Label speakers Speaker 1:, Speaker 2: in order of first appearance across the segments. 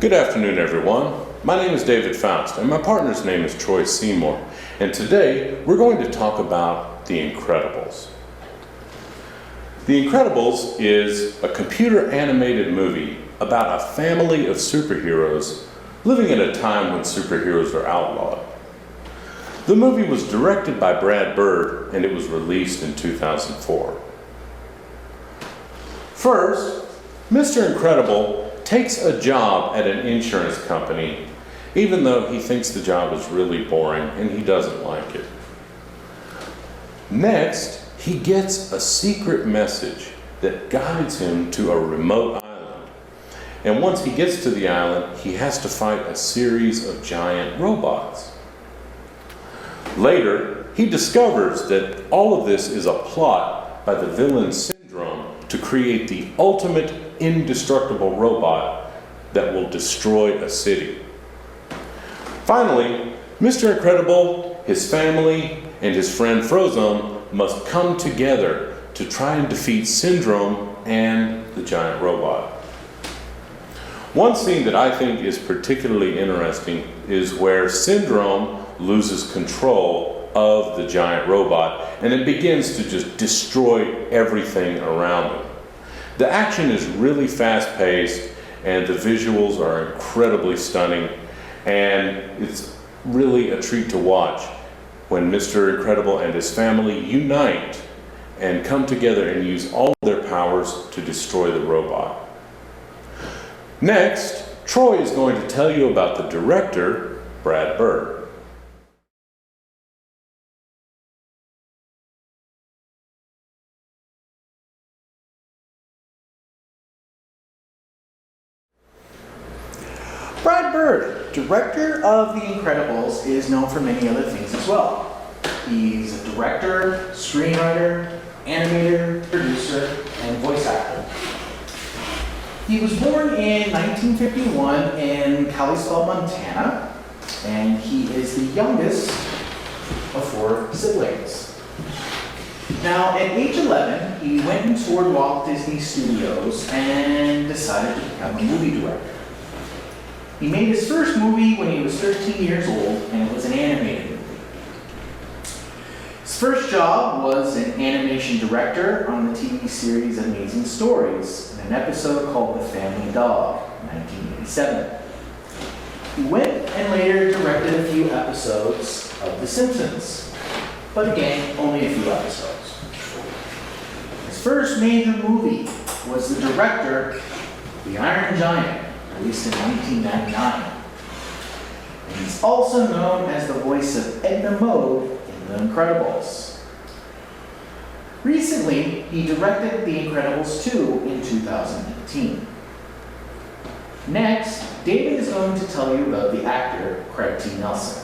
Speaker 1: Good afternoon, everyone. My name is David Faust, and my partner's name is Troy Seymour. And today, we're going to talk about The Incredibles. The Incredibles is a computer animated movie about a family of superheroes living at a time when superheroes are outlawed. The movie was directed by Brad Bird, and it was released in 2004. First, Mr. Incredible takes a job at an insurance company, even though he thinks the job is really boring and he doesn't like it. Next, he gets a secret message that guides him to a remote island. And once he gets to the island, he has to fight a series of giant robots. Later, he discovers that all of this is a plot by the villain Syndrome to create the ultimate indestructible robot that will destroy a city. Finally, Mr. Incredible, his family, and his friend Frozone must come together to try and defeat Syndrome and the giant robot. One scene that I think is particularly interesting is where Syndrome loses control of the giant robot and it begins to just destroy everything around him. The action is really fast-paced and the visuals are incredibly stunning, and it's really a treat to watch when Mr. Incredible and his family unite and come together and use all their powers to destroy the robot. Next, Troy is going to tell you about the director, Brad Bird.
Speaker 2: Brad Bird, director of The Incredibles, is known for many other things as well. He's a director, screenwriter, animator, producer, and voice actor. He was born in 1951 in Kalispell, Montana, and he is the youngest of 4 siblings. Now, at age 11, he went and toured Walt Disney Studios and decided to become a movie director. He made his first movie when he was 13 years old, and it was an animated movie. His first job was an animation director on the TV series Amazing Stories, in an episode called The Family Dog, in 1987. He went and later directed a few episodes of The Simpsons, but again, only a few episodes. His first major movie was the director, The Iron Giant, released in 1999. And he's also known as the voice of Edna Mode in The Incredibles. Recently, he directed The Incredibles 2 in 2018. Next, David is going to tell you about the actor Craig T. Nelson.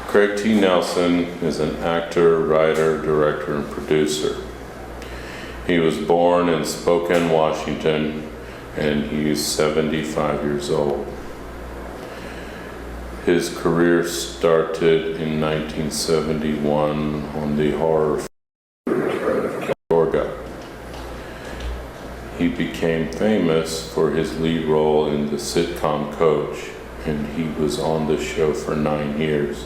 Speaker 1: Craig T. Nelson is an actor, writer, director, and producer. He was born in Spokane, Washington, and he's 75 years old. His career started in 1971 on the horror film Georgia. He became famous for his lead role in the sitcom Coach, and he was on the show for 9 years.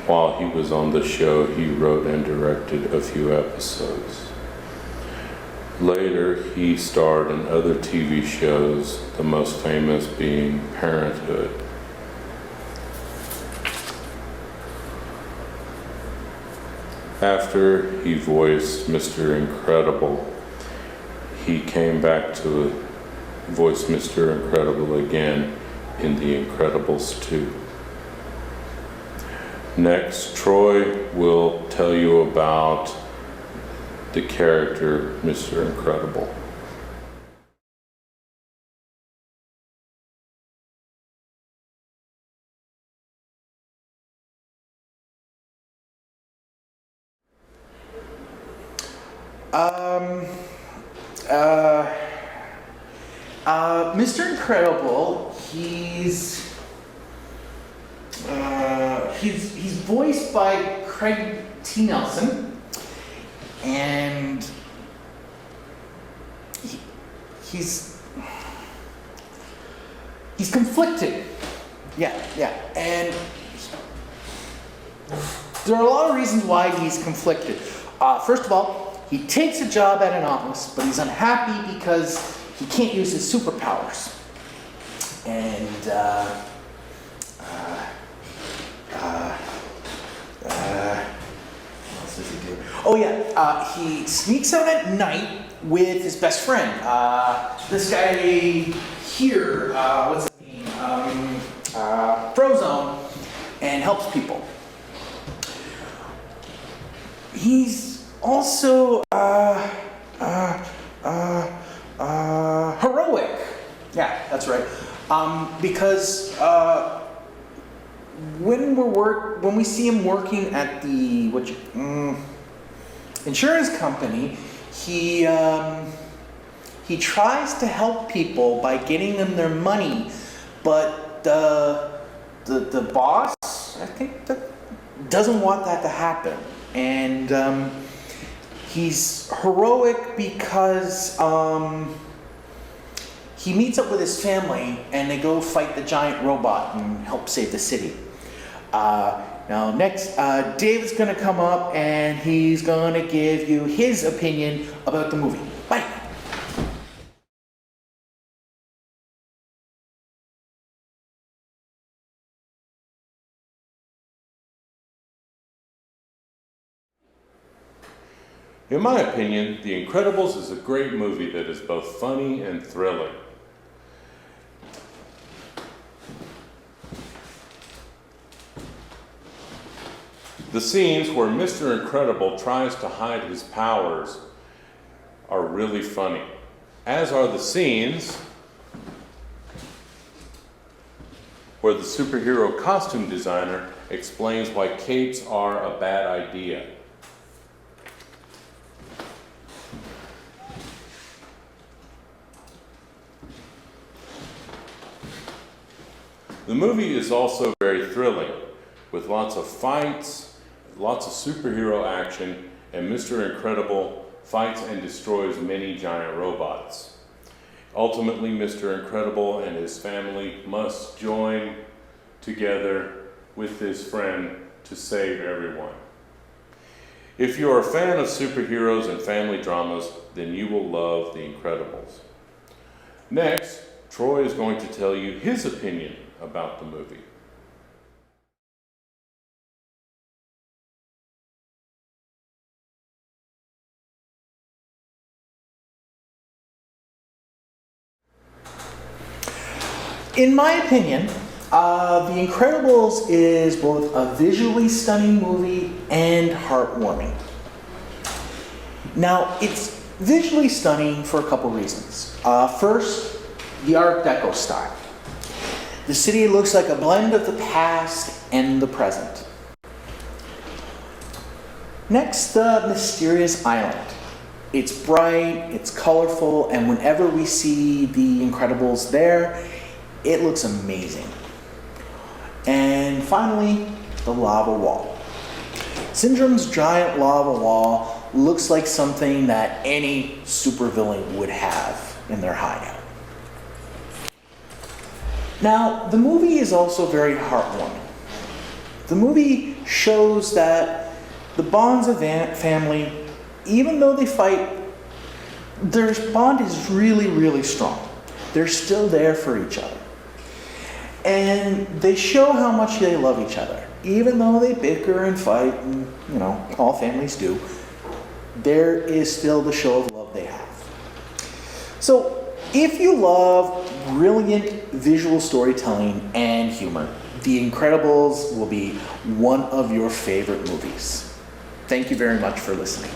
Speaker 1: While he was on the show, he wrote and directed a few episodes. Later, he starred in other TV shows, the most famous being Parenthood. After he voiced Mr. Incredible, he came back to voice Mr. Incredible again in The Incredibles 2. Next, Troy will tell you about the character Mr. Incredible.
Speaker 2: Mr. Incredible, he's He's voiced by Craig T. Nelson, and he's conflicted. Yeah, and there are a lot of reasons why he's conflicted. First of all, he takes a job at an office, but he's unhappy because he can't use his superpowers. And what else does he do? Oh yeah, he sneaks out at night with his best friend. This guy here, what's his name? Frozone, and helps people. He's also heroic. Yeah, that's right. Because when we see him working at the insurance company, he tries to help people by getting them their money, but the boss, I think, that doesn't want that to happen, and he's heroic because he meets up with his family and they go fight the giant robot and help save the city. Now next, David's gonna come up and he's gonna give you his opinion about the movie. Bye.
Speaker 1: In my opinion, The Incredibles is a great movie that is both funny and thrilling. The scenes where Mr. Incredible tries to hide his powers are really funny, as are the scenes where the superhero costume designer explains why capes are a bad idea. The movie is also very thrilling, with lots of fights, lots of superhero action, and Mr. Incredible fights and destroys many giant robots. Ultimately, Mr. Incredible and his family must join together with his friend to save everyone. If you're a fan of superheroes and family dramas, then you will love The Incredibles. Next, Troy is going to tell you his opinion about the movie.
Speaker 2: In my opinion, The Incredibles is both a visually stunning movie and heartwarming. Now, it's visually stunning for a couple reasons. First, the Art Deco style. The city looks like a blend of the past and the present. Next, the mysterious island. It's bright, it's colorful, and whenever we see the Incredibles there, it looks amazing. And finally, the lava wall. Syndrome's giant lava wall looks like something that any supervillain would have in their hideout. Now, the movie is also very heartwarming. The movie shows that the bonds of family, even though they fight, their bond is really, really strong. They're still there for each other. And they show how much they love each other. Even though they bicker and fight, and, all families do, there is still the show of love they have. So, if you love brilliant visual storytelling and humor, The Incredibles will be one of your favorite movies. Thank you very much for listening.